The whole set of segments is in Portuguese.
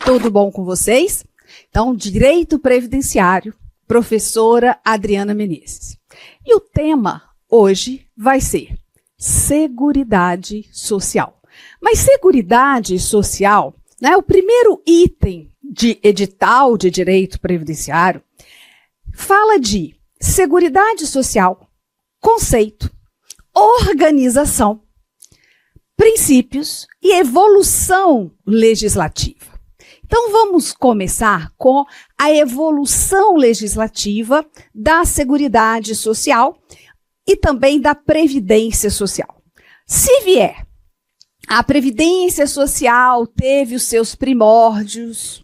Tudo bom com vocês? Então, Direito Previdenciário, professora Adriana Menezes. E o tema hoje vai ser Seguridade Social. Mas Seguridade Social, né, o primeiro item de edital de Direito Previdenciário fala de Seguridade Social, conceito, organização, princípios e evolução legislativa. Então, vamos começar com a evolução legislativa da Seguridade Social e também da Previdência Social. Se vier, a Previdência Social teve os seus primórdios,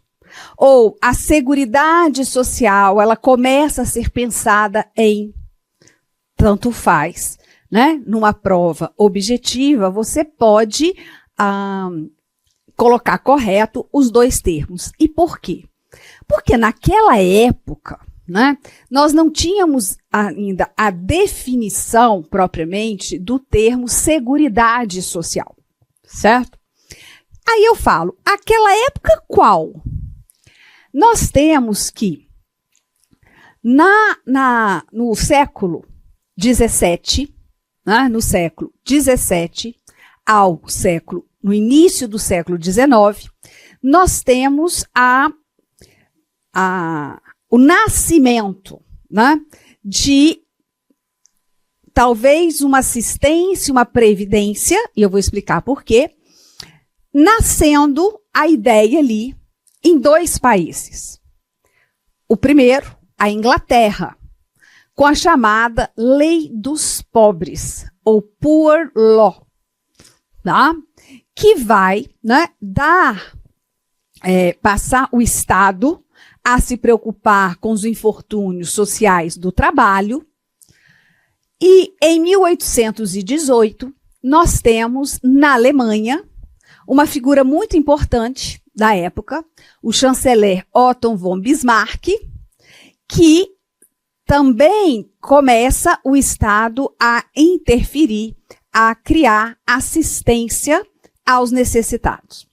ou a Seguridade Social, ela começa a ser pensada em tanto faz, né? Numa prova objetiva, você pode colocar correto os dois termos. E por quê? Porque naquela época, né, nós não tínhamos ainda a definição propriamente do termo Seguridade Social, certo? Aí eu falo, aquela época qual? Nós temos que, no século XVII, né, no século XVII no início do século XIX, nós temos o nascimento, né, de talvez uma assistência, uma previdência, e eu vou explicar por quê, nascendo a ideia ali em dois países. O primeiro, a Inglaterra, com a chamada Lei dos Pobres, ou Poor Law, tá? Que vai, né, passar o Estado a se preocupar com os infortúnios sociais do trabalho. E em 1818, nós temos na Alemanha uma figura muito importante da época, o chanceler Otto von Bismarck, que também começa o Estado a interferir, a criar assistência aos necessitados.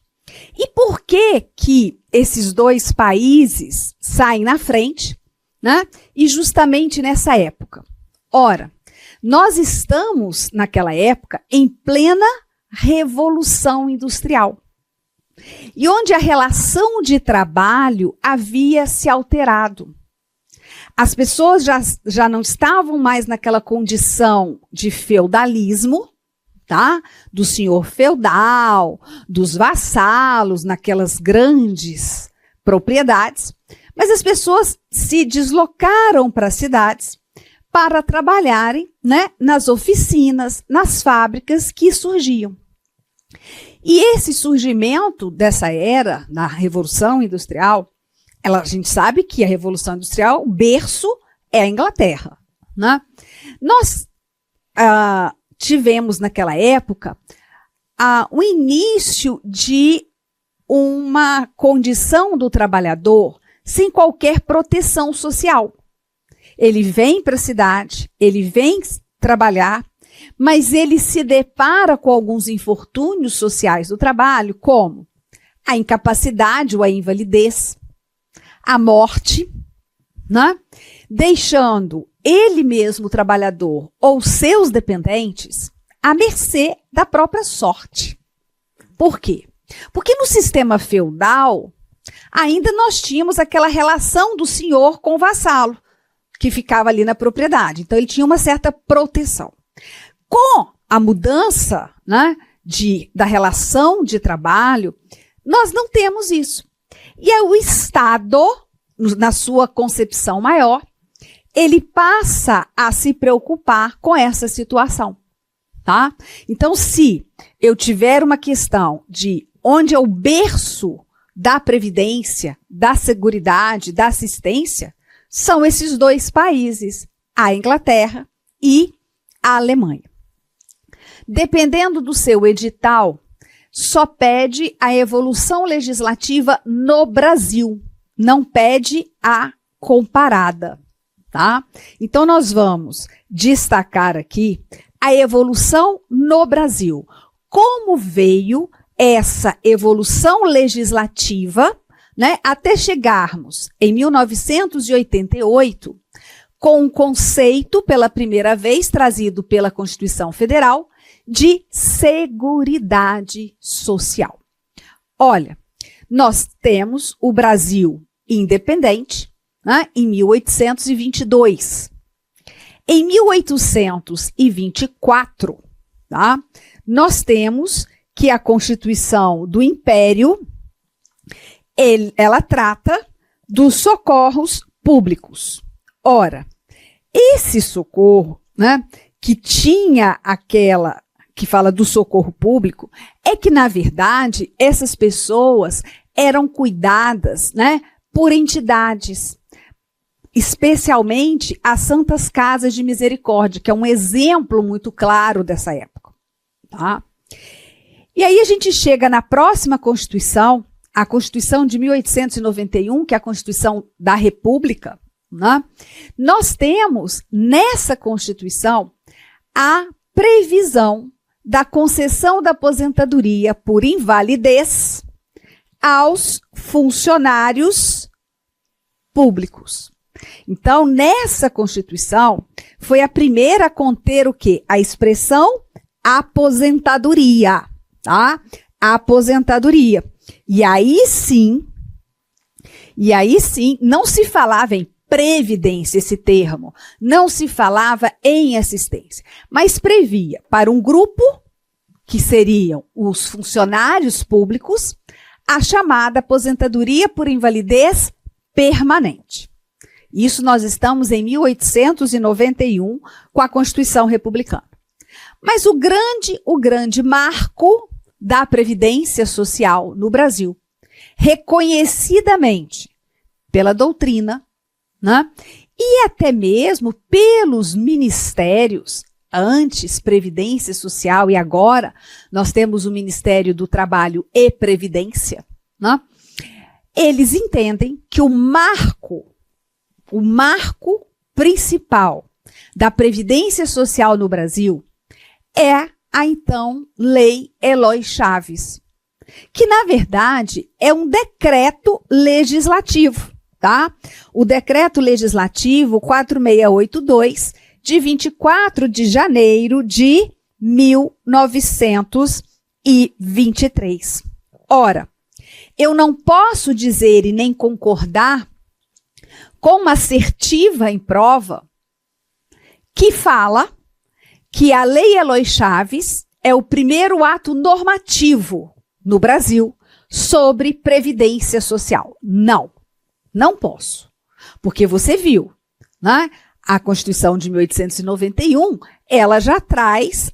E por que esses dois países saem na frente, né? E justamente nessa época? Ora, nós estamos, naquela época, em plena Revolução Industrial, e onde a relação de trabalho havia se alterado. As pessoas já não estavam mais naquela condição de feudalismo, tá? Do senhor feudal, dos vassalos, naquelas grandes propriedades, mas as pessoas se deslocaram para as cidades para trabalharem, né, nas oficinas, nas fábricas que surgiam. E esse surgimento dessa era, na Revolução Industrial, a gente sabe que a Revolução Industrial, o berço é a Inglaterra, né? Nós tivemos naquela época o início de uma condição do trabalhador sem qualquer proteção social. Ele vem para a cidade, ele vem trabalhar, mas ele se depara com alguns infortúnios sociais do trabalho, como a incapacidade ou a invalidez, a morte, né? Deixando ele mesmo, o trabalhador, ou seus dependentes, à mercê da própria sorte. Por quê? Porque no sistema feudal, ainda nós tínhamos aquela relação do senhor com o vassalo, que ficava ali na propriedade. Então, ele tinha uma certa proteção. Com a mudança, né, da relação de trabalho, nós não temos isso. E aí, o Estado, na sua concepção maior, ele passa a se preocupar com essa situação, tá? Então, se eu tiver uma questão de onde é o berço da previdência, da seguridade, da assistência, são esses dois países, a Inglaterra e a Alemanha. Dependendo do seu edital, só pede a evolução legislativa no Brasil, não pede a comparada, tá? Então, nós vamos destacar aqui a evolução no Brasil. Como veio essa evolução legislativa né, até chegarmos em 1988, com um conceito, pela primeira vez, trazido pela Constituição Federal, de Seguridade Social. Olha, nós temos o Brasil independente, né, em 1822. Em 1824, tá, nós temos que a Constituição do Império, ela trata dos socorros públicos. Ora, esse socorro, né, que tinha aquela que fala do socorro público, é que, na verdade, essas pessoas eram cuidadas, né, por entidades, especialmente as Santas Casas de Misericórdia, que é um exemplo muito claro dessa época. Tá? E aí a gente chega na próxima Constituição, a Constituição de 1891, que é a Constituição da República, né? Nós temos nessa Constituição a previsão da concessão da aposentadoria por invalidez aos funcionários públicos. Então, nessa Constituição, foi a primeira a conter o quê? A expressão aposentadoria, tá? Aposentadoria. E aí sim, não se falava em previdência, esse termo, não se falava em assistência, mas previa para um grupo, que seriam os funcionários públicos, a chamada aposentadoria por invalidez permanente. Isso nós estamos em 1891 com a Constituição Republicana. Mas o grande marco da Previdência Social no Brasil, reconhecidamente pela doutrina, né, e até mesmo pelos ministérios, antes Previdência Social e agora nós temos o Ministério do Trabalho e Previdência, né, eles entendem que o marco principal da Previdência Social no Brasil é a então Lei Eloy Chaves, que na verdade é um decreto legislativo, tá? O decreto legislativo 4682 de 24 de janeiro de 1923. Ora, eu não posso dizer e nem concordar com uma assertiva em prova que fala que a Lei Eloy Chaves é o primeiro ato normativo no Brasil sobre previdência social. Não posso. Porque você viu, né? A Constituição de 1891, ela já traz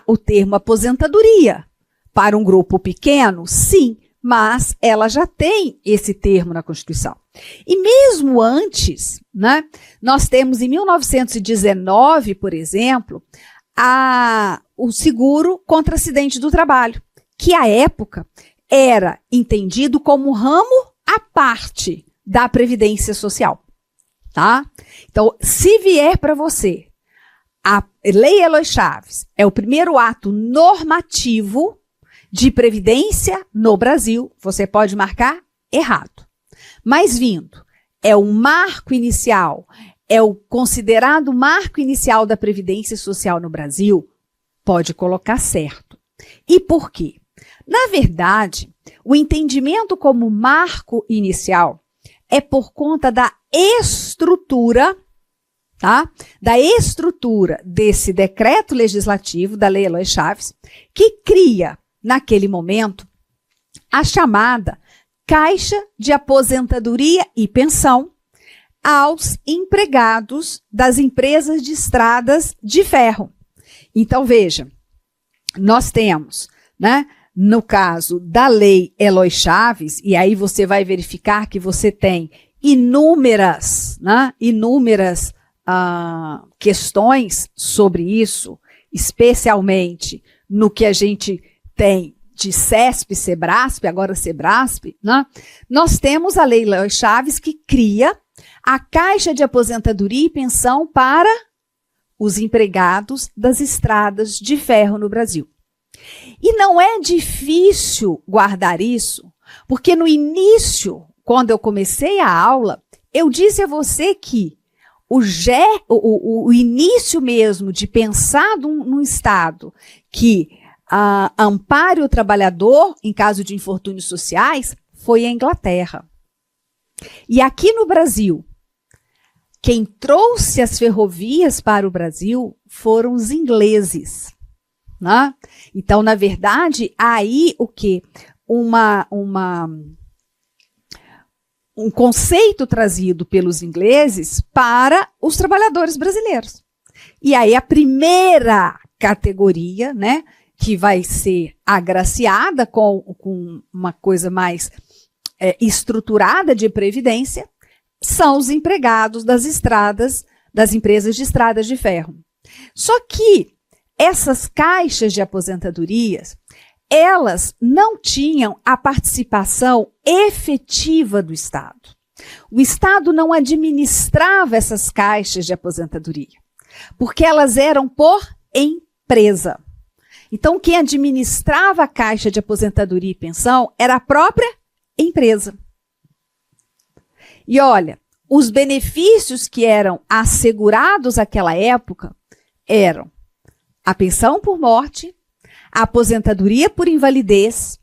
o termo aposentadoria. Para um grupo pequeno, sim, mas ela já tem esse termo na Constituição. E mesmo antes, né, nós temos em 1919, por exemplo, o seguro contra acidente do trabalho, que à época era entendido como ramo à parte da Previdência Social. Tá? Então, se vier para você a Lei Eloy Chaves é o primeiro ato normativo de previdência no Brasil, você pode marcar errado. Mas vindo, é o marco inicial, é o considerado marco inicial da Previdência Social no Brasil, pode colocar certo. E por quê? Na verdade, o entendimento como marco inicial é por conta da estrutura, tá? Da estrutura desse decreto legislativo da Lei Eloy Chaves, que cria, naquele momento, a chamada Caixa de Aposentadoria e Pensão aos empregados das empresas de estradas de ferro. Então, veja, nós temos, né, no caso da Lei Eloy Chaves, e aí você vai verificar que você tem inúmeras questões sobre isso, especialmente no que a gente tem de CESP, SEBRASP, agora SEBRASP, né? Nós temos a Lei Eloy Chaves que cria a Caixa de Aposentadoria e Pensão para os empregados das estradas de ferro no Brasil. E não é difícil guardar isso, porque no início quando eu comecei a aula, eu disse a você que o início mesmo de pensar num Estado que ampare o trabalhador em caso de infortúnios sociais foi a Inglaterra. E aqui no Brasil, quem trouxe as ferrovias para o Brasil foram os ingleses, né? Então, na verdade, aí o quê? Um conceito trazido pelos ingleses para os trabalhadores brasileiros. E aí a primeira categoria, né, que vai ser agraciada com uma coisa mais estruturada de previdência, são os empregados das estradas, das empresas de estradas de ferro. Só que essas caixas de aposentadorias, elas não tinham a participação efetiva do Estado. O Estado não administrava essas caixas de aposentadoria, porque elas eram por empresa. Então, quem administrava a caixa de aposentadoria e pensão era a própria empresa. E olha, os benefícios que eram assegurados naquela época eram a pensão por morte, a aposentadoria por invalidez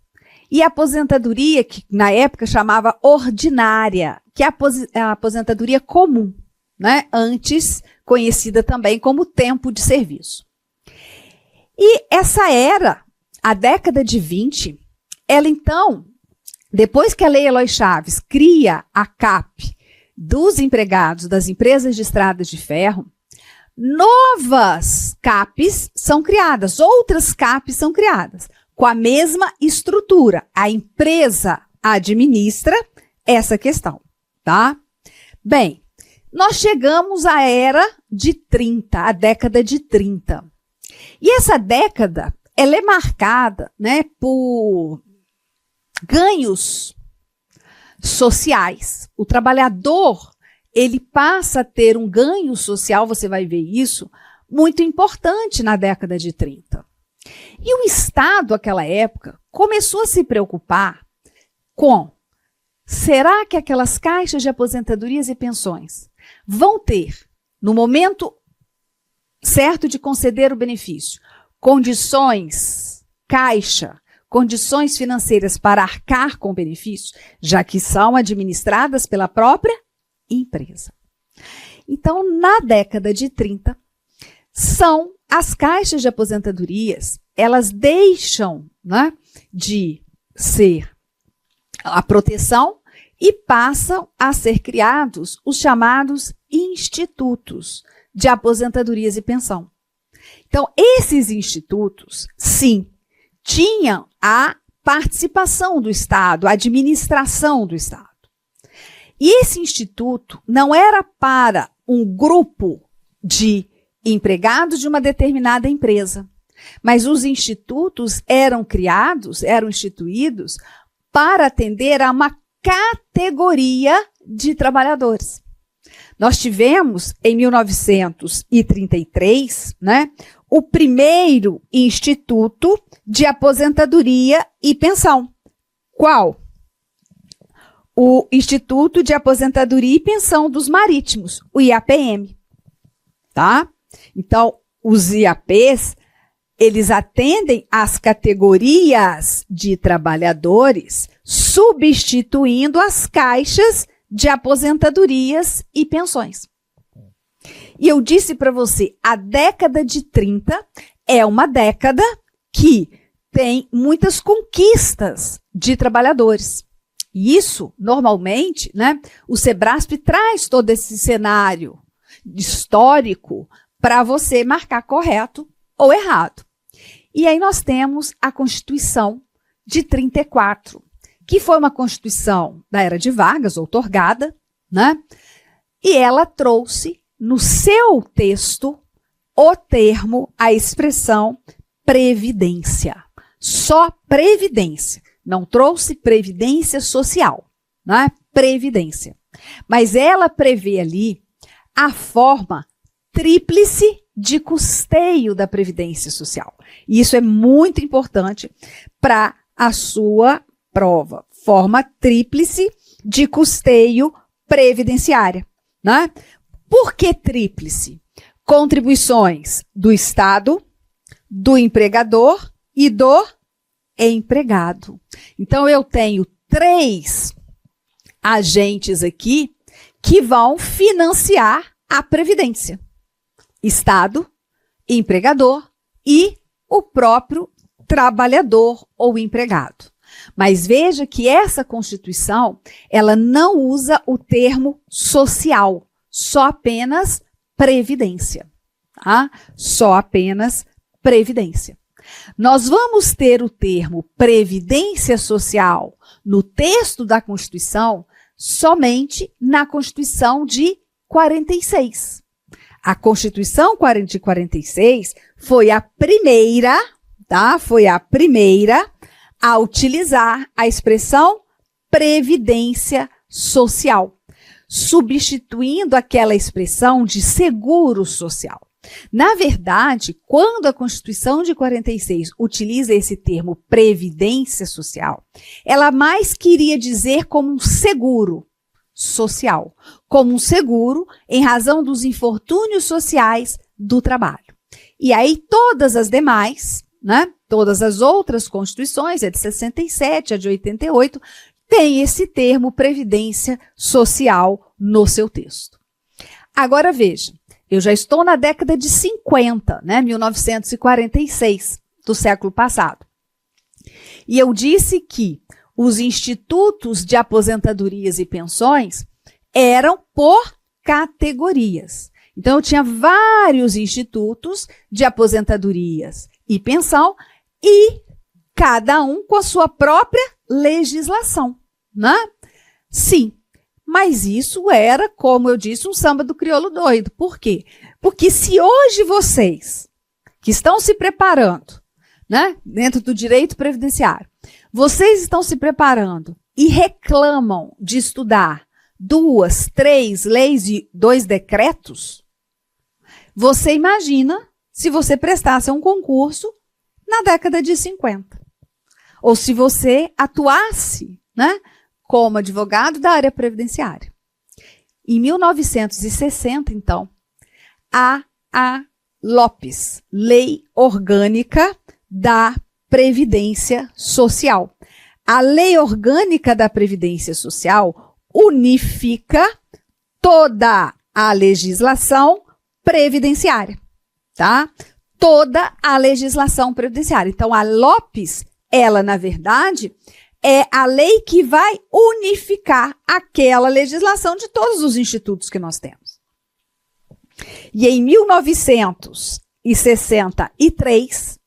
e a aposentadoria que na época chamava ordinária, que é a aposentadoria comum, né? Antes conhecida também como tempo de serviço. E essa era, a década de 20, ela então, depois que a Lei Eloy Chaves cria a CAP dos empregados das empresas de estradas de ferro, novas CAPs são criadas, outras CAPs são criadas, com a mesma estrutura. A empresa administra essa questão, tá? Bem, nós chegamos à era de 30, a década de 30. E essa década, ela é marcada, né, por ganhos sociais. O trabalhador, ele passa a ter um ganho social, você vai ver isso, muito importante na década de 30. E o Estado, naquela época, começou a se preocupar com: será que aquelas caixas de aposentadorias e pensões vão ter, no momento certo de conceder o benefício, condições financeiras para arcar com o benefício, já que são administradas pela própria empresa. Então, na década de 30, são as caixas de aposentadorias, elas deixam, né, de ser a proteção e passam a ser criados os chamados institutos de aposentadorias e pensão. Então, esses institutos, sim, tinham a participação do Estado, a administração do Estado. E esse instituto não era para um grupo de empregados de uma determinada empresa, mas os institutos eram instituídos para atender a uma categoria de trabalhadores. Nós tivemos, em 1933, né, o primeiro Instituto de Aposentadoria e Pensão. Qual? O Instituto de Aposentadoria e Pensão dos Marítimos, o IAPM. Tá? Então, os IAPs, eles atendem às categorias de trabalhadores, substituindo as caixas de aposentadorias e pensões. E eu disse para você, a década de 30 é uma década que tem muitas conquistas de trabalhadores. E isso, normalmente, né, o Sebrasp traz todo esse cenário histórico para você marcar correto ou errado. E aí nós temos a Constituição de 34, que foi uma Constituição da Era de Vargas, outorgada, né? E ela trouxe no seu texto o termo, a expressão previdência. Só previdência. Não trouxe previdência social, né? Previdência. Mas ela prevê ali a forma tríplice de custeio da previdência social. E isso é muito importante para a sua prova. Forma tríplice de custeio previdenciária, né? Por que tríplice? Contribuições do Estado, do empregador e do empregado. Então, eu tenho 3 agentes aqui que vão financiar a Previdência. Estado, empregador e o próprio trabalhador ou empregado. Mas veja que essa Constituição, ela não usa o termo social, só apenas previdência, tá? Só apenas previdência. Nós vamos ter o termo previdência social no texto da Constituição somente na Constituição de 46. A Constituição de 46 foi a primeira, tá? Foi a primeira a utilizar a expressão previdência social, substituindo aquela expressão de seguro social. Na verdade, quando a Constituição de 46 utiliza esse termo previdência social, ela mais queria dizer como um seguro social, como um seguro em razão dos infortúnios sociais do trabalho. E aí todas as demais, né, todas as outras constituições, a de 67, a de 88, tem esse termo previdência social no seu texto. Agora veja, eu já estou na década de 50, né, 1946, do século passado. E eu disse que os institutos de aposentadorias e pensões eram por categorias. Então, eu tinha vários institutos de aposentadorias e pensão e cada um com a sua própria legislação, né? Sim, mas isso era, como eu disse, um samba do crioulo doido. Por quê? Porque se hoje vocês, que estão se preparando, né, dentro do direito previdenciário, vocês estão se preparando e reclamam de estudar 2, 3 leis e 2 decretos, você imagina se você prestasse um concurso na década de 50. Ou se você atuasse, né, como advogado da área previdenciária. Em 1960, então, a LOPES, Lei Orgânica da Previdência Social. A Lei Orgânica da Previdência Social unifica toda a legislação previdenciária, tá? Toda a legislação previdenciária. Então, a LOPES, ela, na verdade, é a lei que vai unificar aquela legislação de todos os institutos que nós temos. E em 1963,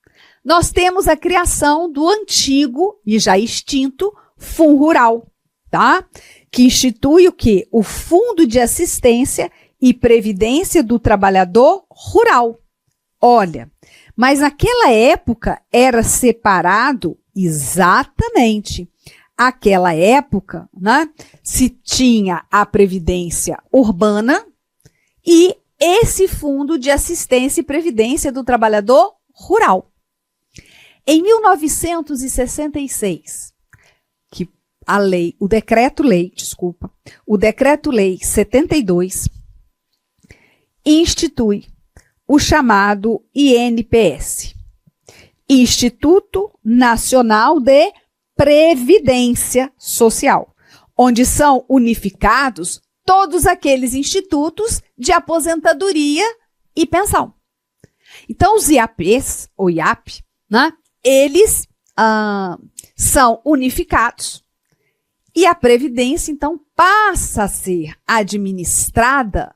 nós temos a criação do antigo e já extinto FUNRURAL, tá? Que institui o quê? O Fundo de Assistência e Previdência do Trabalhador Rural. Olha, mas naquela época era separado exatamente. Aquela época, né, se tinha a Previdência Urbana e esse Fundo de Assistência e Previdência do Trabalhador Rural. Em 1966, o Decreto-Lei 72 institui o chamado INPS, Instituto Nacional de Previdência Social, onde são unificados todos aqueles institutos de aposentadoria e pensão. Então, os IAPs, ou IAP, né, eles são unificados e a Previdência, então, passa a ser administrada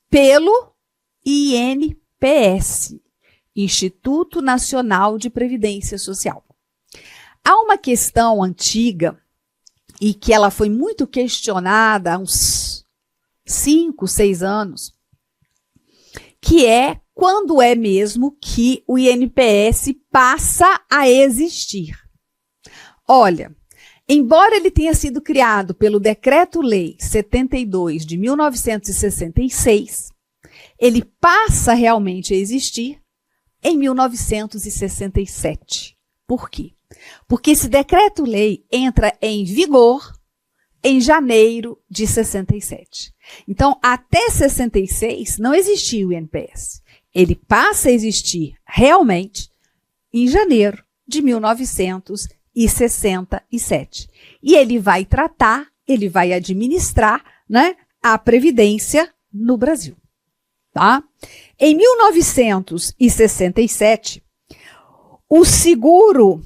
pelo INPS, Instituto Nacional de Previdência Social. Há uma questão antiga e que ela foi muito questionada há uns 5, 6 anos, que é quando é mesmo que o INPS passa a existir. Olha, embora ele tenha sido criado pelo Decreto-Lei 72 de 1966, ele passa realmente a existir em 1967. Por quê? Porque esse Decreto-Lei entra em vigor em janeiro de 67. Então, até 66 não existia o INPS. Ele passa a existir realmente em janeiro de 1967. E ele vai tratar, ele vai administrar, né, a Previdência no Brasil. Tá? Em 1967, o seguro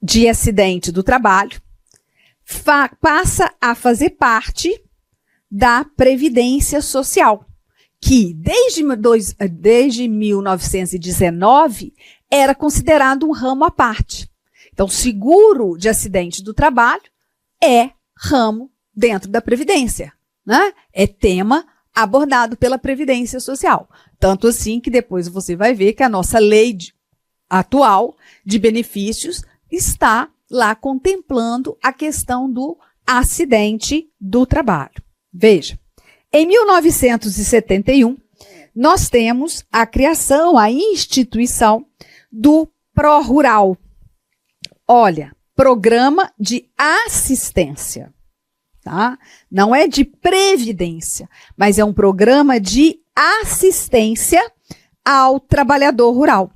de acidente do trabalho passa a fazer parte da Previdência Social, que desde 1919 era considerado um ramo à parte. Então, seguro de acidente do trabalho é ramo dentro da Previdência, né? É tema abordado pela Previdência Social. Tanto assim que depois você vai ver que a nossa lei atual de benefícios está lá contemplando a questão do acidente do trabalho. Veja, em 1971, nós temos a criação, a instituição do Pró-Rural. Olha, Programa de Assistência. Tá? Não é de previdência, mas é um programa de assistência ao trabalhador rural.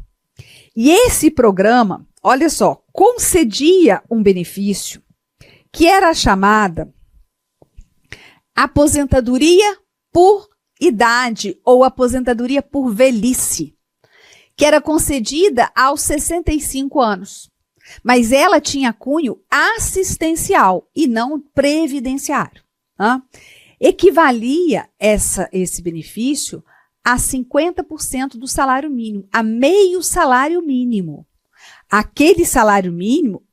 E esse programa, olha só, concedia um benefício que era chamada aposentadoria por idade ou aposentadoria por velhice, que era concedida aos 65 anos. Mas ela tinha cunho assistencial e não previdenciário. Tá? Equivalia esse benefício a 50% do salário mínimo, a meio salário mínimo. Aquele salário mínimo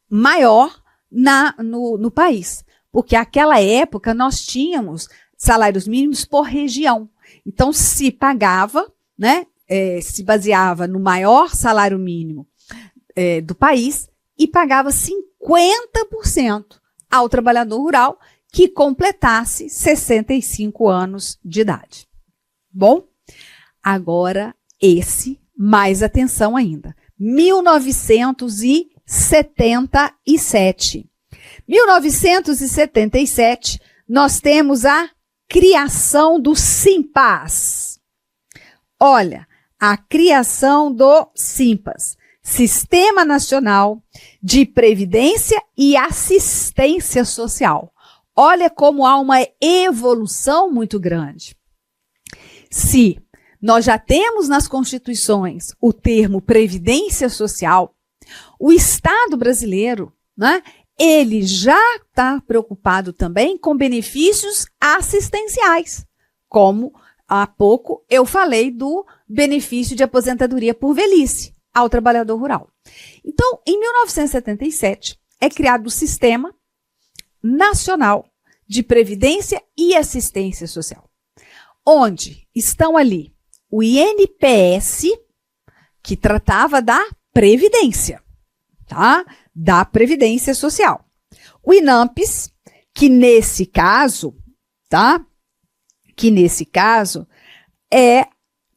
maior no país. Porque naquela época nós tínhamos salários mínimos por região. Então se pagava, né, se baseava no maior salário mínimo do país e pagava 50% ao trabalhador rural que completasse 65 anos de idade. Bom, agora mais atenção ainda. 1977. 1977, nós temos a criação do Simpas. Olha, a criação do Simpas. Sistema Nacional de Previdência e Assistência Social. Olha como há uma evolução muito grande. Se nós já temos nas constituições o termo Previdência Social, o Estado brasileiro, né, ele já está preocupado também com benefícios assistenciais, como há pouco eu falei do benefício de aposentadoria por velhice ao trabalhador rural. Então, em 1977, é criado o Sistema Nacional de Previdência e Assistência Social, onde estão ali o INPS, que tratava da Previdência, tá? Da Previdência Social. O INAMPS, que nesse caso, tá? Que nesse caso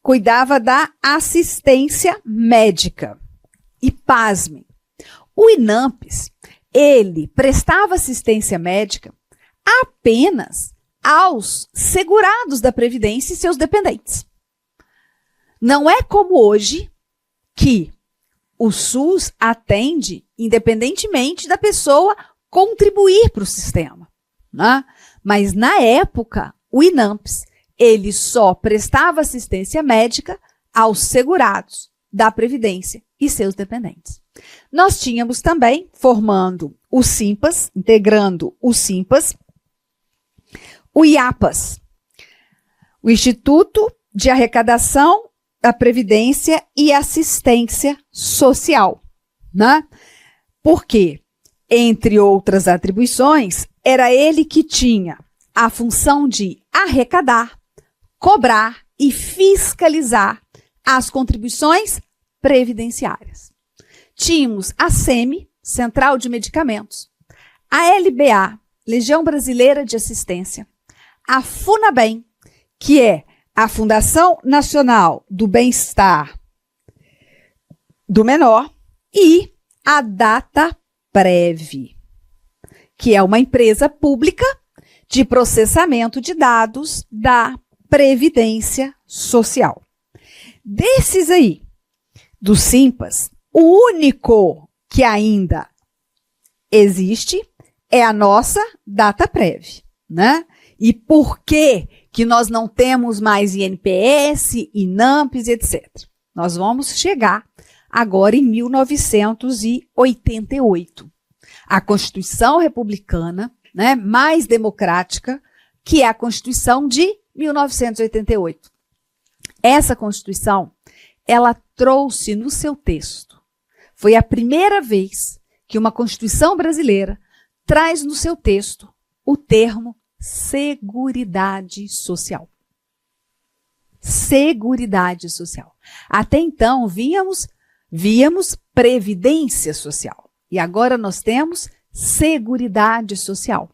cuidava da assistência médica. E pasmem, o INAMPS, ele prestava assistência médica apenas aos segurados da Previdência e seus dependentes. Não é como hoje que o SUS atende independentemente da pessoa contribuir para o sistema, né? Mas na época, o INAMPS, ele só prestava assistência médica aos segurados da Previdência e seus dependentes. Nós tínhamos também, formando o Simpas, integrando o Simpas, o IAPAS, o Instituto de Arrecadação da Previdência e Assistência Social, né? Porque, entre outras atribuições, era ele que tinha a função de arrecadar, cobrar e fiscalizar as contribuições previdenciárias. Tínhamos a SEMI, Central de Medicamentos, a LBA, Legião Brasileira de Assistência, a FUNABEM, que é a Fundação Nacional do Bem-Estar do Menor, e a DataPrev, que é uma empresa pública de processamento de dados da Previdência Social. Desses aí, do Simpas, o único que ainda existe é a nossa Dataprev, né? E por que nós não temos mais INPS, INAMPS, etc. Nós vamos chegar agora em 1988. A Constituição Republicana, né, mais democrática, que é a Constituição de 1988. Essa Constituição, ela trouxe no seu texto, foi a primeira vez que uma Constituição brasileira traz no seu texto o termo Seguridade Social. Seguridade Social. Até então, víamos Previdência Social. E agora nós temos Seguridade Social.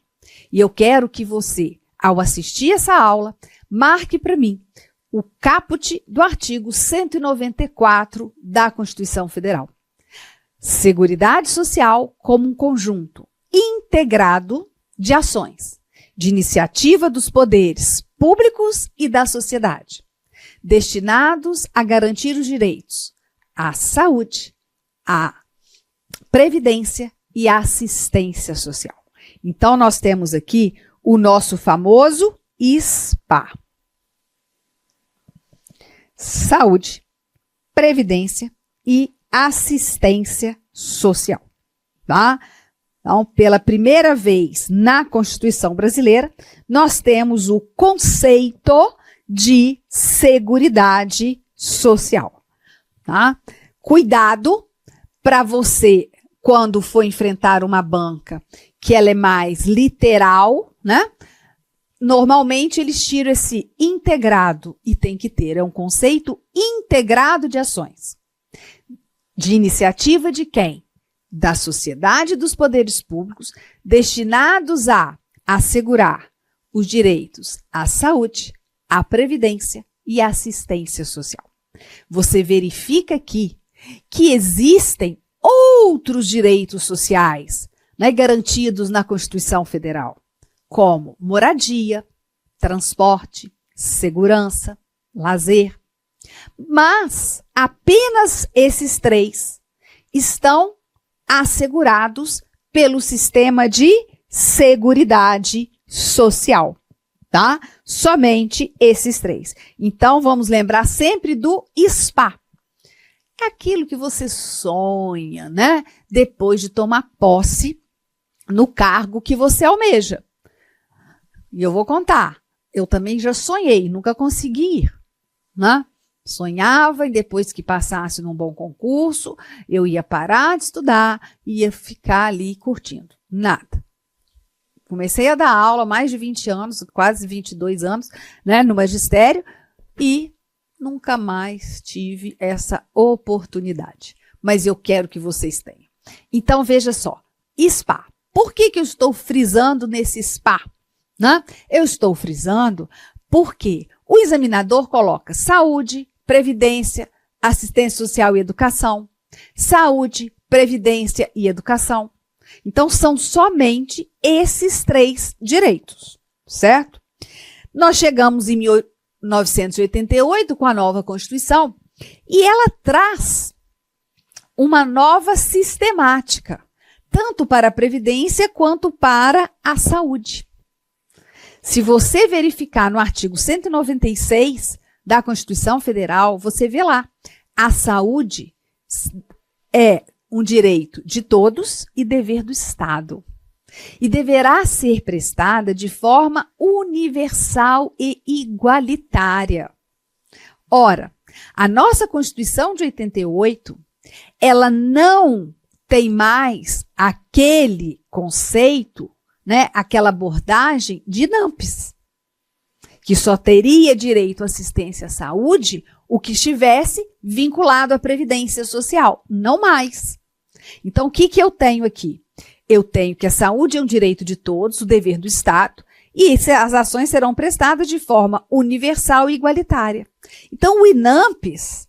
E eu quero que você, ao assistir essa aula, marque para mim o caput do artigo 194 da Constituição Federal. Seguridade Social como um conjunto integrado de ações, de iniciativa dos poderes públicos e da sociedade, destinados a garantir os direitos à saúde, à previdência e à assistência social. Então, nós temos aqui o nosso famoso SPA. Saúde, previdência e assistência social, tá? Então, pela primeira vez na Constituição brasileira, nós temos o conceito de Seguridade Social, tá? Cuidado para você, quando for enfrentar uma banca, que ela é mais literal, né? Normalmente eles tiram esse integrado e tem que ter, é um conceito integrado de ações. De iniciativa de quem? Da sociedade e dos poderes públicos, destinados a assegurar os direitos à saúde, à previdência e à assistência social. Você verifica aqui que existem outros direitos sociais, né, garantidos na Constituição Federal, como moradia, transporte, segurança, lazer. Mas apenas esses três estão assegurados pelo sistema de Seguridade Social, tá? Somente esses três. Então, vamos lembrar sempre do SPA. É aquilo que você sonha, né? Depois de tomar posse no cargo que você almeja. E eu vou contar. Eu também já sonhei, nunca consegui ir, né? Sonhava e depois que passasse num bom concurso, eu ia parar de estudar e ia ficar ali curtindo. Nada. Comecei a dar aula há mais de 20 anos, quase 22 anos, né, no magistério, e nunca mais tive essa oportunidade. Mas eu quero que vocês tenham. Então, veja só. SPA. Por que eu estou frisando nesse SPA? Né? Eu estou frisando porque o examinador coloca saúde, previdência, assistência social e educação, saúde, previdência e educação. Então, são somente esses três direitos, certo? Nós chegamos em 1988 com a nova Constituição e ela traz uma nova sistemática, tanto para a previdência quanto para a saúde. Se você verificar no artigo 196 da Constituição Federal, você vê lá, a saúde é um direito de todos e dever do Estado. E deverá ser prestada de forma universal e igualitária. Ora, a nossa Constituição de 88, ela não tem mais aquele conceito, né, aquela abordagem de INAMPS, que só teria direito à assistência à saúde o que estivesse vinculado à Previdência Social, não mais. Então, o que eu tenho aqui? Eu tenho que a saúde é um direito de todos, o dever do Estado, e as ações serão prestadas de forma universal e igualitária. Então, o INAMPS,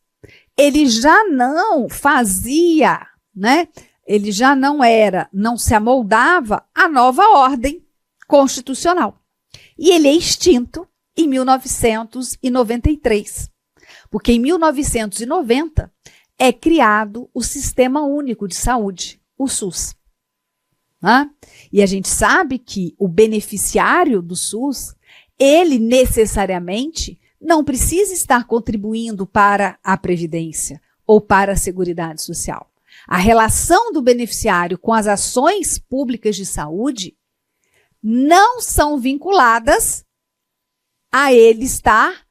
ele já não fazia, né, ele já não se amoldava à nova ordem constitucional. E ele é extinto em 1993, porque em 1990 é criado o Sistema Único de Saúde, o SUS. E a gente sabe que o beneficiário do SUS, ele necessariamente não precisa estar contribuindo para a Previdência ou para a Seguridade Social. A relação do beneficiário com as ações públicas de saúde não são vinculadas a ele estar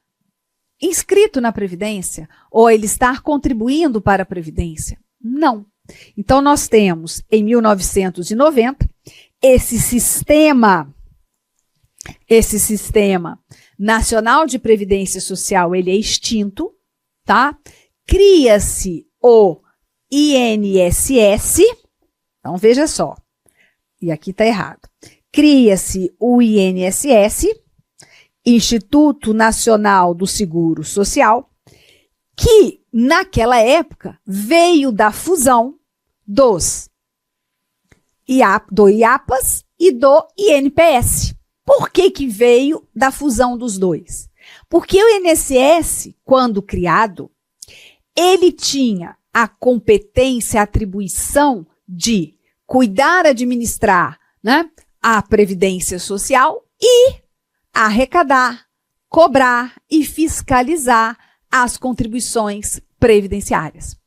inscrito na Previdência ou ele estar contribuindo para a Previdência. Não. Então, nós temos, em 1990, esse sistema nacional de previdência social, ele é extinto, tá? Cria-se o INSS, então veja só, e aqui está errado. Cria-se o INSS, Instituto Nacional do Seguro Social, que naquela época veio da fusão do IAPAS e do INPS. Por que veio da fusão dos dois? Porque o INSS, quando criado, ele tinha a competência, a atribuição de cuidar, administrar, né, a Previdência Social e arrecadar, cobrar e fiscalizar as contribuições previdenciárias.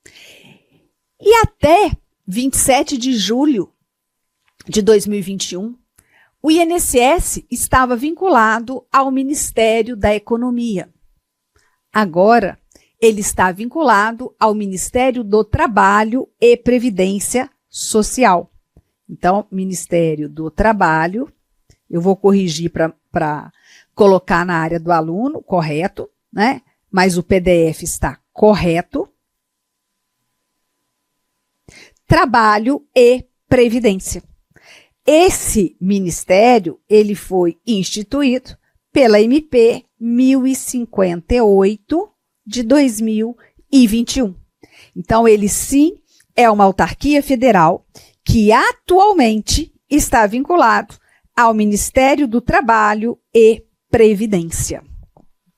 E até 27 de julho de 2021, o INSS estava vinculado ao Ministério da Economia. Agora, ele está vinculado ao Ministério do Trabalho e Previdência Social. Então, Ministério do Trabalho, eu vou corrigir para colocar na área do aluno, correto, né? Mas o PDF está correto. Trabalho e Previdência. Esse ministério, ele foi instituído pela MP 1058 de 2021. Então, ele sim é uma autarquia federal que atualmente está vinculado ao Ministério do Trabalho e Previdência,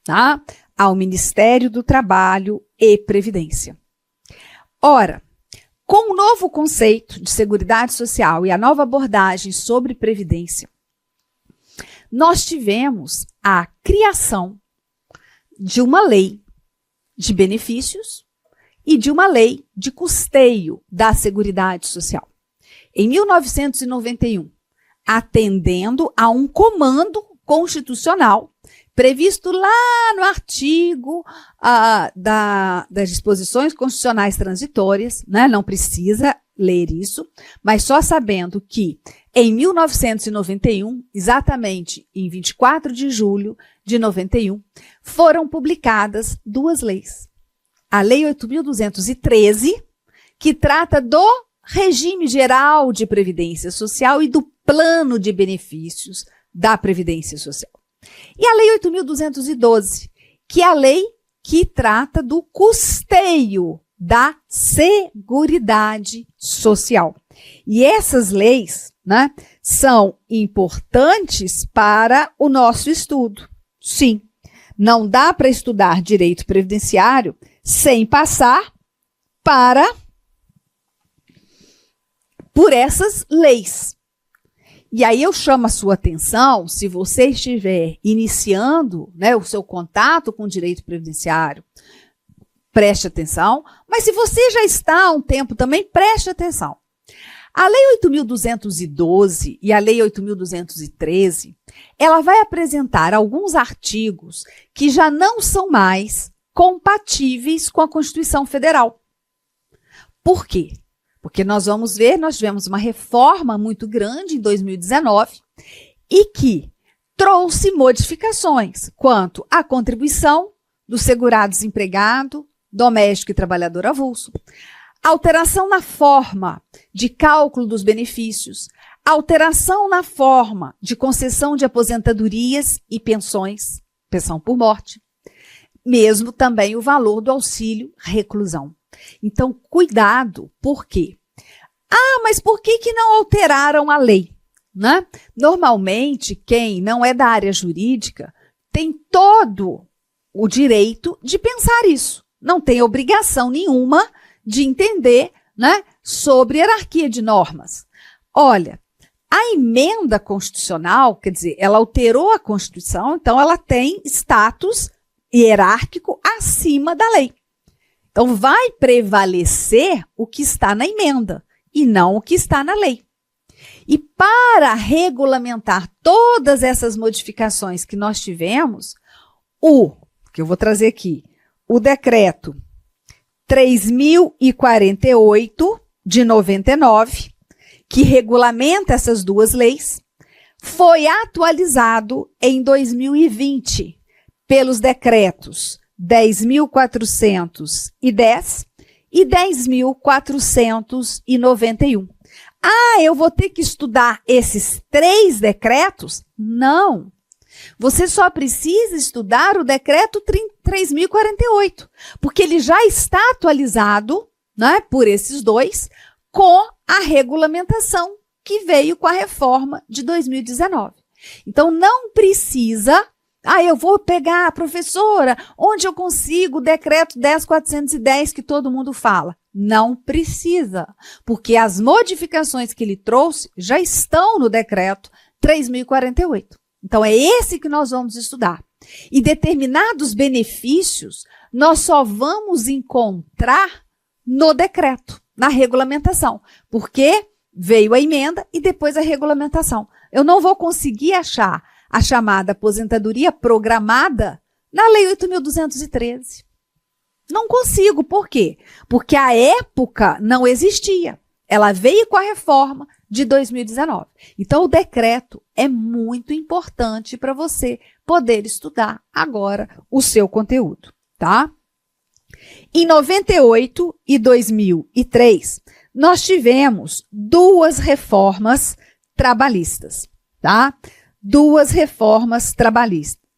tá? Ao Ministério do Trabalho e Previdência. Ora, com o novo conceito de Seguridade Social e a nova abordagem sobre Previdência, nós tivemos a criação de uma lei de benefícios e de uma lei de custeio da Seguridade Social. Em 1991, atendendo a um comando constitucional previsto lá no artigo das disposições constitucionais transitórias, né? Não precisa ler isso, mas só sabendo que em 1991, exatamente em 24 de julho de 91, foram publicadas duas leis. A Lei 8.213, que trata do regime geral de previdência social e do plano de benefícios da Previdência Social. E a Lei 8.212, que é a lei que trata do custeio da Seguridade Social. E essas leis, né, são importantes para o nosso estudo. Sim, não dá para estudar direito previdenciário sem passar por essas leis. E aí eu chamo a sua atenção, se você estiver iniciando, né, o seu contato com o direito previdenciário, preste atenção, mas se você já está há um tempo também, preste atenção. A Lei 8.212 e a Lei 8.213, ela vai apresentar alguns artigos que já não são mais compatíveis com a Constituição Federal. Por quê? Porque nós vamos ver, nós tivemos uma reforma muito grande em 2019 e que trouxe modificações quanto à contribuição do segurado desempregado, doméstico e trabalhador avulso, alteração na forma de cálculo dos benefícios, alteração na forma de concessão de aposentadorias e pensões, pensão por morte, mesmo também o valor do auxílio reclusão. Então, cuidado, porque Ah, mas por que não alteraram a lei? Né? Normalmente, quem não é da área jurídica tem todo o direito de pensar isso. Não tem obrigação nenhuma de entender, né, sobre hierarquia de normas. Olha, a emenda constitucional, quer dizer, ela alterou a Constituição, então ela tem status hierárquico acima da lei. Então vai prevalecer o que está na emenda e não o que está na lei. E para regulamentar todas essas modificações que nós tivemos, que eu vou trazer aqui, o decreto 3.048 de 99, que regulamenta essas duas leis, foi atualizado em 2020 pelos decretos 10.410 e 10.491. Ah, eu vou ter que estudar esses 3 decretos? Não. Você só precisa estudar o decreto 3.048, porque ele já está atualizado, né, por esses 2, com a regulamentação que veio com a reforma de 2019. Então, não precisa... eu vou pegar, professora, onde eu consigo o decreto 10.410 que todo mundo fala? Não precisa, porque as modificações que ele trouxe já estão no decreto 3.048. Então, é esse que nós vamos estudar. E determinados benefícios nós só vamos encontrar no decreto, na regulamentação, porque veio a emenda e depois a regulamentação. Eu não vou conseguir achar a chamada aposentadoria programada na Lei 8.213. Não consigo. Por quê? Porque a época não existia. Ela veio com a reforma de 2019. Então, o decreto é muito importante para você poder estudar agora o seu conteúdo, tá? Em 98 e 2003, nós tivemos 2 reformas trabalhistas, tá? 2 reformas trabalhistas.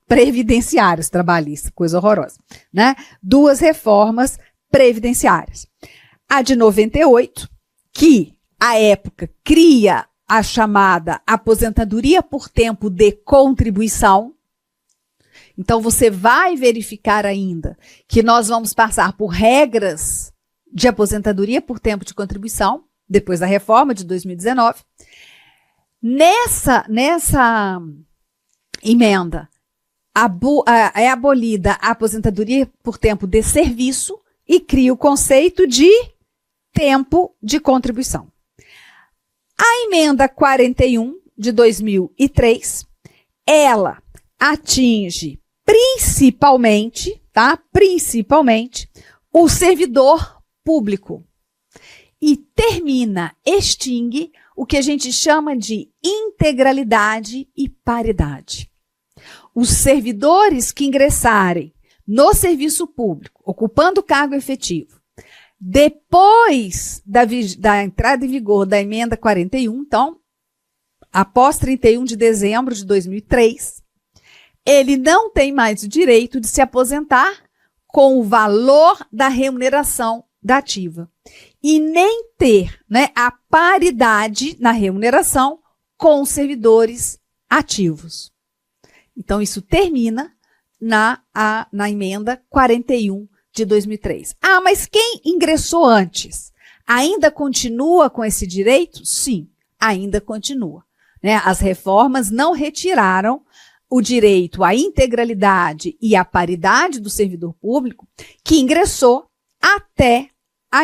Previdenciárias trabalhistas, coisa horrorosa, né? 2 reformas previdenciárias. A de 98, que, à época, cria a chamada aposentadoria por tempo de contribuição. Então, você vai verificar ainda que nós vamos passar por regras de aposentadoria por tempo de contribuição, depois da reforma de 2019. Nessa emenda, é abolida a aposentadoria por tempo de serviço e cria o conceito de tempo de contribuição. A emenda 41 de 2003, ela atinge principalmente, tá? Principalmente o servidor público e extingue o que a gente chama de integralidade e paridade. Os servidores que ingressarem no serviço público, ocupando cargo efetivo, depois da entrada em vigor da emenda 41, então, após 31 de dezembro de 2003, ele não tem mais o direito de se aposentar com o valor da remuneração da ativa e nem ter, né, a paridade na remuneração com os servidores ativos. Então, isso termina na emenda 41 de 2003. Ah, mas quem ingressou antes ainda continua com esse direito? Sim, ainda continua, né? As reformas não retiraram o direito à integralidade e à paridade do servidor público que ingressou até a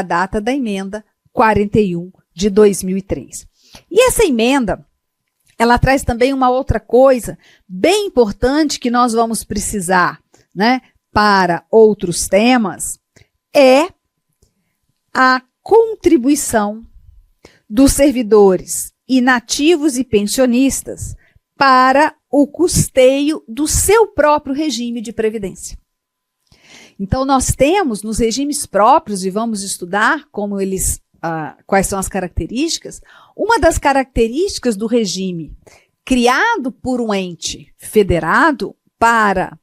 data da emenda 41 de 2003. E essa emenda, ela traz também uma outra coisa bem importante que nós vamos precisar, né, para outros temas, é a contribuição dos servidores inativos e pensionistas para o custeio do seu próprio regime de previdência. Então, nós temos nos regimes próprios, e vamos estudar como eles, quais são as características. Uma das características do regime criado por um ente federado para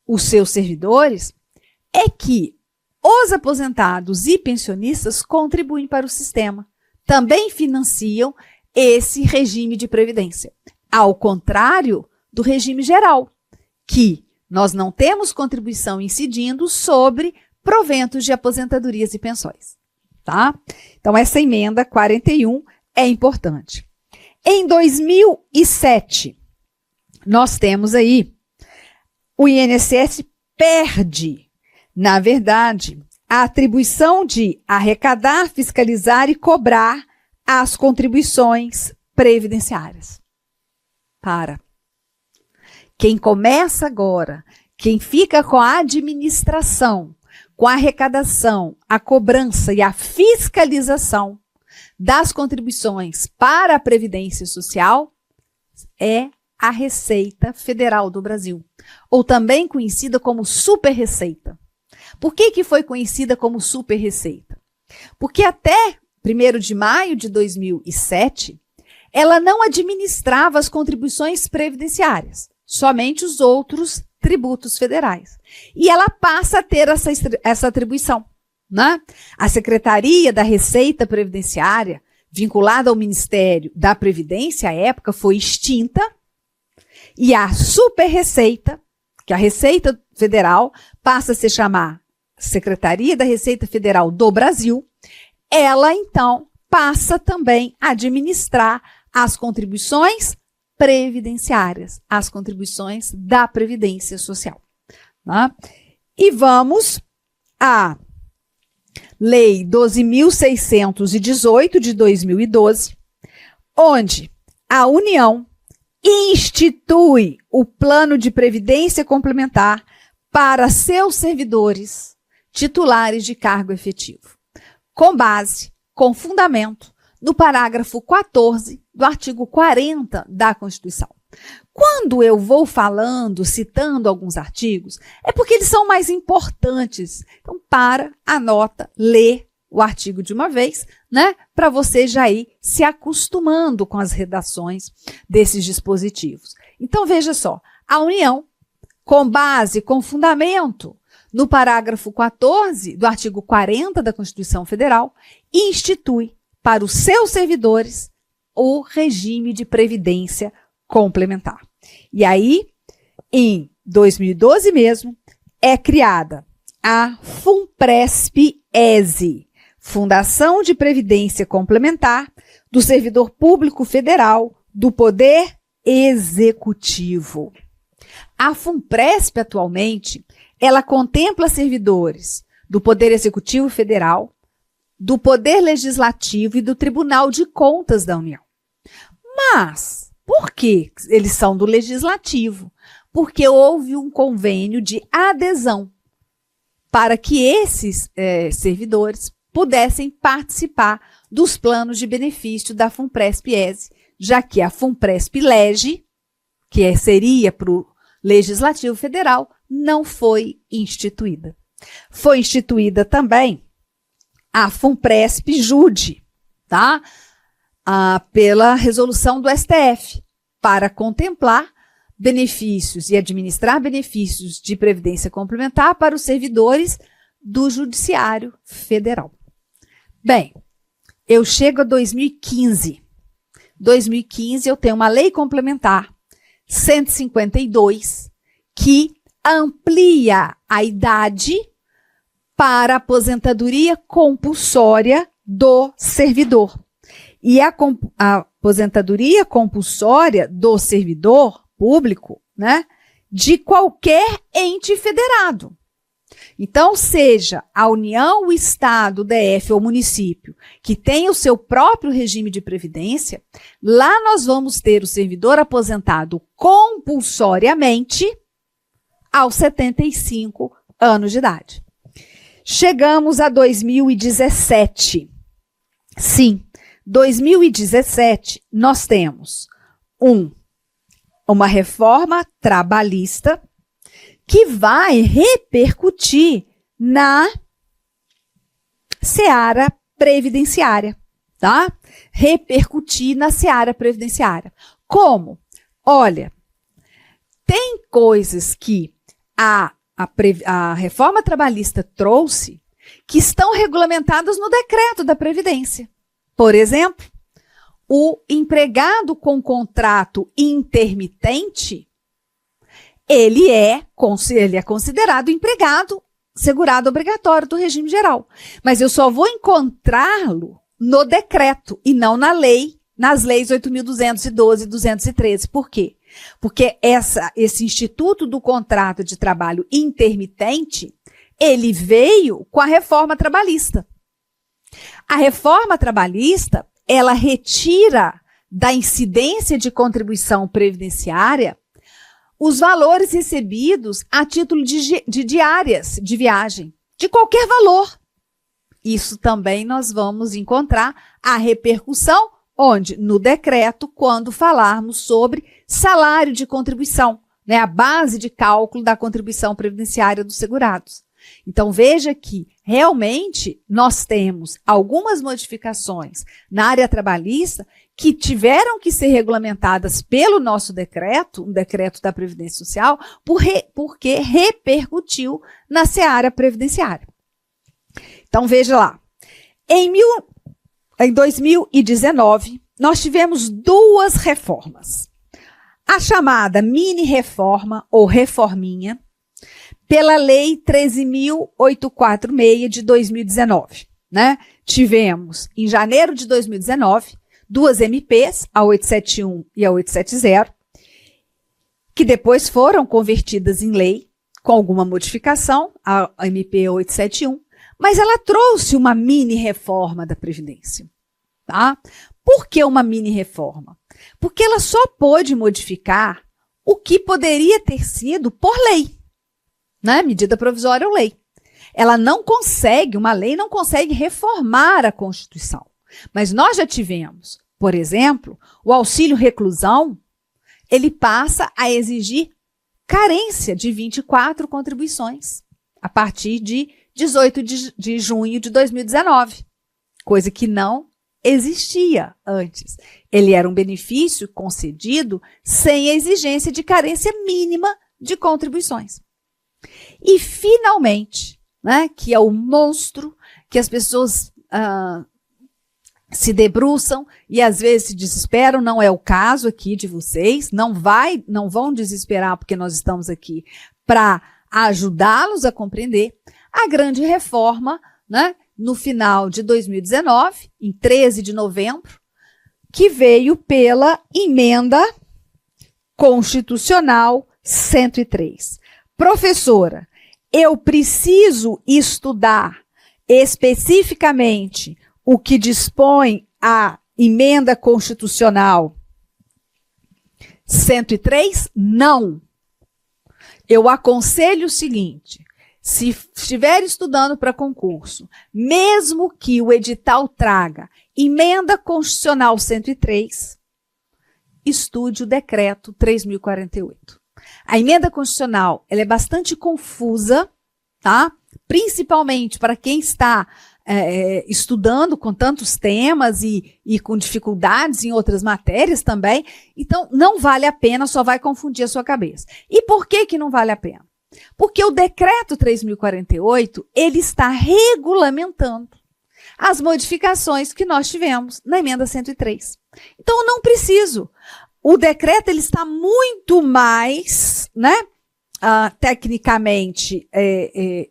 os seus servidores é que os aposentados e pensionistas contribuem para o sistema, também financiam esse regime de previdência, ao contrário do regime geral, que nós não temos contribuição incidindo sobre proventos de aposentadorias e pensões, tá? Então, essa emenda 41 é importante. Em 2007, nós temos aí, o INSS perde, na verdade, a atribuição de arrecadar, fiscalizar e cobrar as contribuições previdenciárias. Quem começa agora, quem fica com a administração, com a arrecadação, a cobrança e a fiscalização das contribuições para a Previdência Social é a Receita Federal do Brasil, ou também conhecida como Super-Receita. Por que foi conhecida como Super-Receita? Porque até 1º de maio de 2007, ela não administrava as contribuições previdenciárias, somente os outros tributos federais. E ela passa a ter essa atribuição, né? A Secretaria da Receita Previdenciária, vinculada ao Ministério da Previdência, à época, foi extinta, e a Super-Receita, que a Receita Federal passa a se chamar Secretaria da Receita Federal do Brasil, ela, então, passa também a administrar as contribuições previdenciárias, as contribuições da Previdência Social. Né? E vamos à Lei 12.618 de 2012, onde a União institui o plano de previdência complementar para seus servidores titulares de cargo efetivo, com base, com fundamento, no parágrafo 14 do artigo 40 da Constituição. Quando eu vou falando, citando alguns artigos, é porque eles são mais importantes. Então, anota, lê o artigo de uma vez, né? Para você já ir se acostumando com as redações desses dispositivos. Então, veja só, a União, com base, com fundamento, no parágrafo 14 do artigo 40 da Constituição Federal, institui para os seus servidores o regime de previdência complementar. E aí, em 2012 mesmo, é criada a FUNPRESP-ESE, Fundação de Previdência Complementar do Servidor Público Federal do Poder Executivo. A FUNPRESP, atualmente, ela contempla servidores do Poder Executivo Federal, do Poder Legislativo e do Tribunal de Contas da União. Mas, por que eles são do Legislativo? Porque houve um convênio de adesão para que esses servidores pudessem participar dos planos de benefício da FUNPRESP-ESE, já que a FUNPRESP-LEGE, que seria para o Legislativo Federal, não foi instituída. Foi instituída também a FUNPRESP-JUDE, tá? Pela resolução do STF, para contemplar benefícios e administrar benefícios de previdência complementar para os servidores do Judiciário Federal. Bem, eu chego a 2015. 2015 eu tenho uma lei complementar 152 que amplia a idade para aposentadoria compulsória do servidor. E a aposentadoria compulsória do servidor público, né, de qualquer ente federado. Então, seja a União, o Estado, o DF ou o município, que tem o seu próprio regime de previdência, lá nós vamos ter o servidor aposentado compulsoriamente aos 75 anos de idade. Chegamos a 2017. Sim, 2017 nós temos uma reforma trabalhista que vai repercutir na seara previdenciária, tá? Repercutir na seara previdenciária. Como? Olha, tem coisas que a reforma trabalhista trouxe que estão regulamentadas no decreto da Previdência. Por exemplo, o empregado com contrato intermitente, ele é considerado empregado segurado obrigatório do regime geral. Mas eu só vou encontrá-lo no decreto e não na lei, nas leis 8.212 e 213. Por quê? Porque esse Instituto do Contrato de Trabalho Intermitente, ele veio com a reforma trabalhista. A reforma trabalhista, ela retira da incidência de contribuição previdenciária os valores recebidos a título de diárias de viagem, de qualquer valor. Isso também nós vamos encontrar a repercussão onde? No decreto, quando falarmos sobre salário de contribuição, né, a base de cálculo da contribuição previdenciária dos segurados. Então, veja que, realmente, nós temos algumas modificações na área trabalhista que tiveram que ser regulamentadas pelo nosso decreto, um decreto da Previdência Social, porque repercutiu na seara previdenciária. Então, veja lá. Em 2019, nós tivemos duas reformas. A chamada mini-reforma, ou reforminha, pela Lei 13.846 de 2019, né? Tivemos, em janeiro de 2019, duas MPs, a 871 e a 870, que depois foram convertidas em lei, com alguma modificação, a MP 871, mas ela trouxe uma mini-reforma da Previdência, tá? Por que uma mini-reforma? Porque ela só pôde modificar o que poderia ter sido por lei, né? Medida provisória ou lei. Uma lei não consegue reformar a Constituição. Mas nós já tivemos, por exemplo, o auxílio reclusão, ele passa a exigir carência de 24 contribuições a partir de 18 de junho de 2019, coisa que não existia antes. Ele era um benefício concedido sem a exigência de carência mínima de contribuições. E, finalmente, né, que é o monstro que as pessoas se debruçam e às vezes se desesperam, não é o caso aqui de vocês, não vão desesperar porque nós estamos aqui para ajudá-los a compreender a grande reforma, né, no final de 2019, em 13 de novembro, que veio pela Emenda Constitucional 103. Professora, eu preciso estudar especificamente o que dispõe a Emenda Constitucional 103? Não. Eu aconselho o seguinte: se estiver estudando para concurso, mesmo que o edital traga Emenda Constitucional 103, estude o decreto 3.048. A emenda constitucional, ela é bastante confusa, tá? Principalmente para quem está estudando com tantos temas e com dificuldades em outras matérias também. Então, não vale a pena, só vai confundir a sua cabeça. E por que não vale a pena? Porque o decreto 3.048, ele está regulamentando as modificações que nós tivemos na emenda 103. Então, eu não preciso. O decreto, ele está muito mais, né, tecnicamente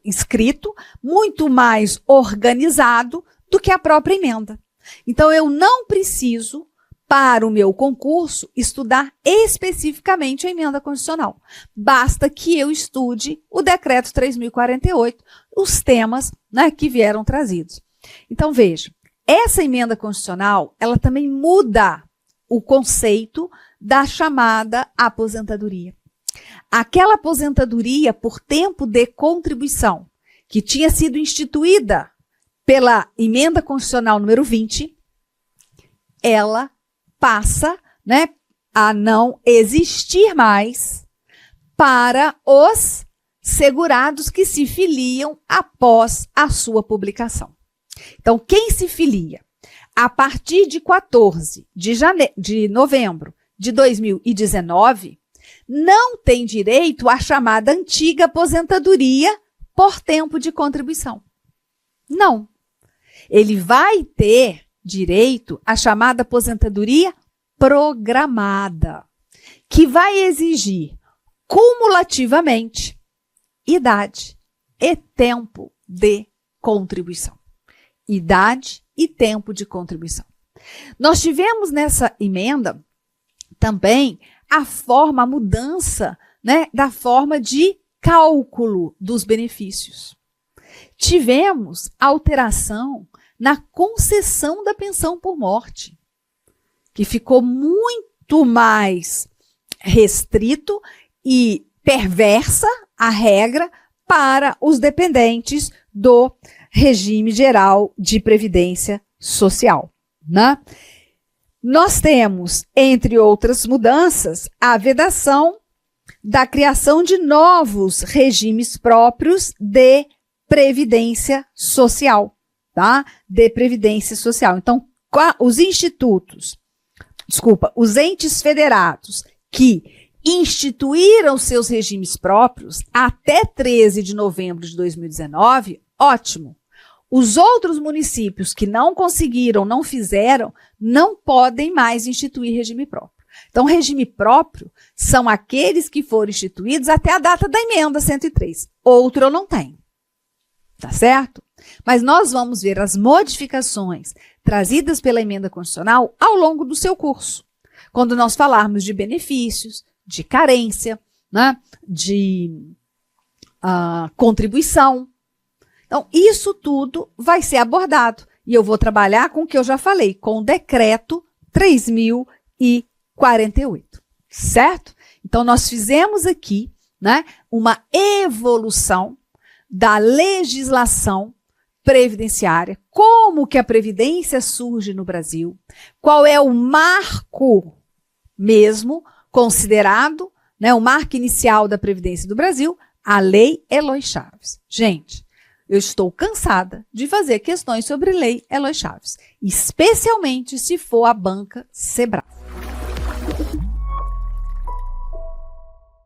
escrito, muito mais organizado do que a própria emenda. Então, eu não preciso, para o meu concurso, estudar especificamente a emenda constitucional. Basta que eu estude o decreto 3.048, os temas, né, que vieram trazidos. Então, veja, essa emenda constitucional, ela também muda o conceito da chamada aposentadoria. Aquela aposentadoria por tempo de contribuição, que tinha sido instituída pela Emenda Constitucional número 20, ela passa, né, a não existir mais para os segurados que se filiam após a sua publicação. Então, quem se filia a partir de 14 de novembro de 2019 não tem direito à chamada antiga aposentadoria por tempo de contribuição. Não. Ele vai ter direito à chamada aposentadoria programada, que vai exigir cumulativamente idade e tempo de contribuição. Idade e tempo de contribuição. Nós tivemos nessa emenda também a mudança, né, da forma de cálculo dos benefícios. Tivemos alteração na concessão da pensão por morte, que ficou muito mais restrito e perversa a regra para os dependentes do regime geral de previdência social, né? Nós temos, entre outras mudanças, a vedação da criação de novos regimes próprios de previdência social, tá? De previdência social. Então, os entes federados que instituíram seus regimes próprios até 13 de novembro de 2019, ótimo. Os outros municípios que não conseguiram, não fizeram, não podem mais instituir regime próprio. Então, regime próprio são aqueles que foram instituídos até a data da emenda 103. Outro eu não tenho. Tá certo? Mas nós vamos ver as modificações trazidas pela emenda constitucional ao longo do seu curso. Quando nós falarmos de benefícios, de carência, né, de contribuição. Então, isso tudo vai ser abordado. E eu vou trabalhar com o que eu já falei, com o decreto 3.048, certo? Então, nós fizemos aqui, né, uma evolução da legislação previdenciária, como que a Previdência surge no Brasil, qual é o marco mesmo considerado, né, o marco inicial da Previdência do Brasil, a Lei Eloy Chaves. Gente, eu estou cansada de fazer questões sobre Lei Eloy Chaves, especialmente se for a banca Sebrae.